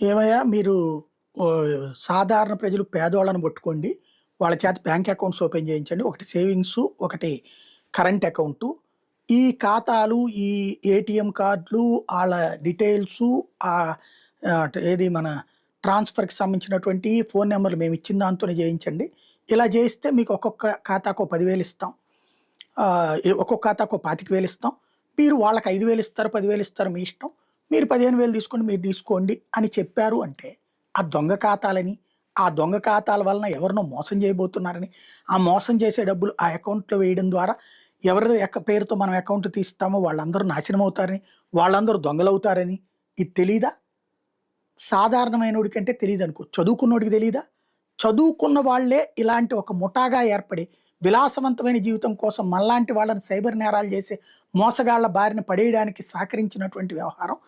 ఏమయ్యా మీరు సాధారణ ప్రజలు పేదోళ్ళని పట్టుకోండి. వాళ్ళ చేత బ్యాంక్ అకౌంట్స్ ఓపెన్ చేయించండి. ఒకటి సేవింగ్సు, ఒకటి కరెంట్ అకౌంటు. ఈ ఖాతాలు, ఈ ఏటీఎం కార్డులు, ఆళ్ళ డీటెయిల్సు ఏది మన ట్రాన్స్‌ఫర్‌కి సంబంధించినటువంటి ఫోను నంబర్‌లు మేమిచ్చిన దాంతోనే చేయించండి. ఇలా చేయిస్తే మీకు ఒక్కొక్క ఖాతాకో 10,000 ఇస్తాం. ఒక్కొక్క ఖాతాకో 25,000 ఇస్తాం. మీరు వాళ్ళకి 5,000 ఇస్తారు, 10,000 ఇస్తారు మీ ఇష్టం. మీరు 15,000 తీసుకోండి, మీరు తీసుకోండి అని చెప్పారు అంటే, ఆ దొంగ ఖాతాలని, ఆ దొంగ ఖాతాల వలన ఎవరినో మోసం చేయబోతున్నారని, ఆ మోసం చేసే డబ్బులు ఆ అకౌంట్‌లో వేయడం ద్వారా ఎవరి పేరుతో మనం అకౌంట్ తీస్తామో వాళ్ళందరూ నాశనం అవుతారని, వాళ్ళందరూ దొంగలవుతారని ఇది తెలీదా? సాధారణమైనోడికంటే తెలీదనుకో. చదువుకున్నోడికి తెలీదా? చదువుకున్న వాళ్ళే ఇలాంటి ఒక ముఠాగా ఏర్పడి, విలాసవంతమైన జీవితం కోసం మనలాంటి వాళ్ళని సైబర్ నేరాలు చేసే మోసగాళ్ళ బారిన పడేయడానికి సహకరించినటువంటి వ్యవహారం.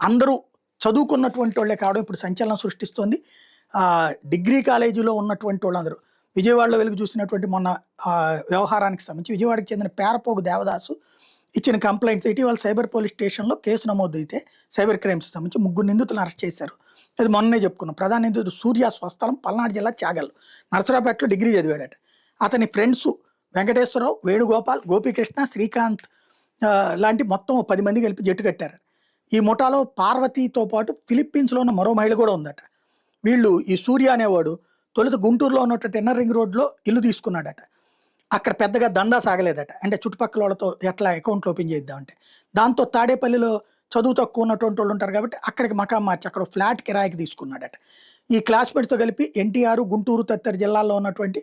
అందరూ చదువుకున్నటువంటోళ్ళే కావడం ఇప్పుడు సంచలనం సృష్టిస్తోంది. డిగ్రీ కాలేజీలో ఉన్నటువంటోళ్ళందరూ విజయవాడలో వెలుగు చూసినటువంటి మొన్న వ్యవహారానికి సంబంధించి విజయవాడకి చెందిన పేరపోగు దేవదాసు ఇచ్చిన కంప్లెయింట్స్ ఇటీవల సైబర్ పోలీస్ స్టేషన్‌లో కేసు నమోదైతే సైబర్ క్రైమ్స్‌కి సంబంధించి 3 నిందితులను అరెస్ట్ చేశారు. అది మొన్ననే చెప్పుకున్నాం. ప్రధాన నిందితుడు సూర్య స్వస్థలం పల్నాడు జిల్లా చాగల్లు. నరసరావుపేటలో డిగ్రీ చదివాడట. అతని ఫ్రెండ్సు వెంకటేశ్వరరావు, వేణుగోపాల్, గోపీకృష్ణ, శ్రీకాంత్ లాంటి మొత్తం 10 మంది కలిపి జట్టు కట్టారు. ఈ ముఠాలో పార్వతితో పాటు ఫిలిప్పీన్స్‌లో ఉన్న మరో మహిళ కూడా ఉందట. వీళ్ళు ఈ సూర్య అనేవాడు తొలుత గుంటూరులో ఉన్నటువంటి ఇన్నర్ రింగ్ రోడ్‌లో ఇల్లు తీసుకున్నాడట. అక్కడ పెద్దగా దందా సాగలేదట. అంటే చుట్టుపక్కల వాళ్ళతో ఎట్లా అకౌంట్లు ఓపెన్ చేద్దామంటే. దాంతో తాడేపల్లిలో చదువు తక్కువ ఉన్నటువంటి వాళ్ళు ఉంటారు కాబట్టి అక్కడికి మకాం మార్చి అక్కడ ఫ్లాట్ కిరాయికి తీసుకున్నాడట. ఈ క్లాస్‌మేట్స్‌తో కలిపి ఎన్టీఆర్, గుంటూరు తదితర జిల్లాల్లో ఉన్నటువంటి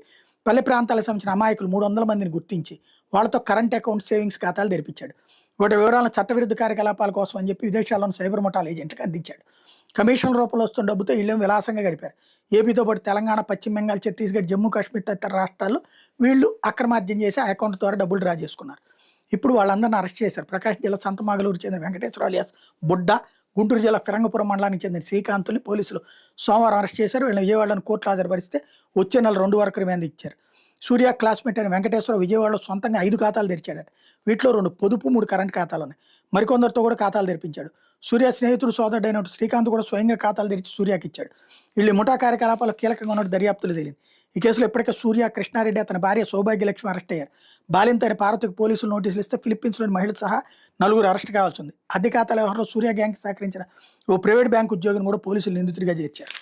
పల్లె ప్రాంతాలకు సంబంధించిన అమాయకులు 300 మందిని గుర్తించి వాళ్ళతో కరెంట్ అకౌంట్, సేవింగ్స్ ఖాతాలు తెరిపించాడు. వాటి వివరాలను చట్టవిరుద్ధ కార్యకలాపాల కోసం అని చెప్పి విదేశాల్లోని సైబర్ ముఠాల ఏజెంట్‌కి అందించాడు. కమిషన్ల రూపంలో వస్తున్న డబ్బుతో వీళ్ళేమో విలాసంగా గడిపారు. ఏపీతో పాటు తెలంగాణ, పశ్చిమ బెంగాల్, ఛత్తీస్‌గఢ్, జమ్మూ కాశ్మీర్ తదితర రాష్ట్రాల్లో వీళ్ళు అక్రమార్జన చేసి ఆ అకౌంట్ ద్వారా డబ్బులు డ్రా చేసుకున్నారు. ఇప్పుడు వాళ్ళందరిని అరెస్ట్ చేశారు. ప్రకాశం జిల్లా సంతమాగలూరు చెందిన వెంకటేశ్వర అలియాస్ బుడ్డ, గుంటూరు జిల్లా ఫిరంగపురం మండలానికి చెందిన శ్రీకాంత్‌ని పోలీసులు సోమవారం అరెస్ట్ చేశారు. వీళ్ళని విజయవాడలోని కోర్టులో హాజరుపరిస్తే వచ్చే నెల 2 వరకు రిమాండ్ ఇచ్చారు. సూర్య క్లాస్‌మేట్ అయిన వెంకటేశ్వరరావు విజయవాడలో సొంతంగా 5 ఖాతాలు తెరిచాడట. వీటిలో 2 పొదుపు, 3 కరెంట్ ఖాతాలున్నాయి. మరికొందరితో కూడా ఖాతాలు తెరిపించాడు. సూర్య స్నేహితుడు సోదరుడైన శ్రీకాంత్ కూడా స్వయంగా ఖాతాలు తెరిచి సూర్యకి ఇచ్చాడు. వీళ్ళు ముఠా కార్యకలాపాలు కీలకంగా ఉన్నట్టు దర్యాప్తులు తేలింది. ఈ కేసులో ఇప్పటికే సూర్య, కృష్ణారెడ్డి, అతని భార్య సౌభాగ్యలక్ష్మి అరెస్ట్ అయ్యారు. బాలింత అయిన పార్వతికి పోలీసులు నోటీసులు ఇస్తే ఫిలిప్పీన్స్లోని మహిళ సహా 4 అరెస్ట్ కావాల్సి ఉంది. అద్దె ఖాతాల వ్యవహారంలో సూర్య గ్యాంగ్కి సహకరించిన ఓ ప్రైవేట్ బ్యాంక్ ఉద్యోగిని కూడా పోలీసులు నిందితుడిగా చేర్చారు.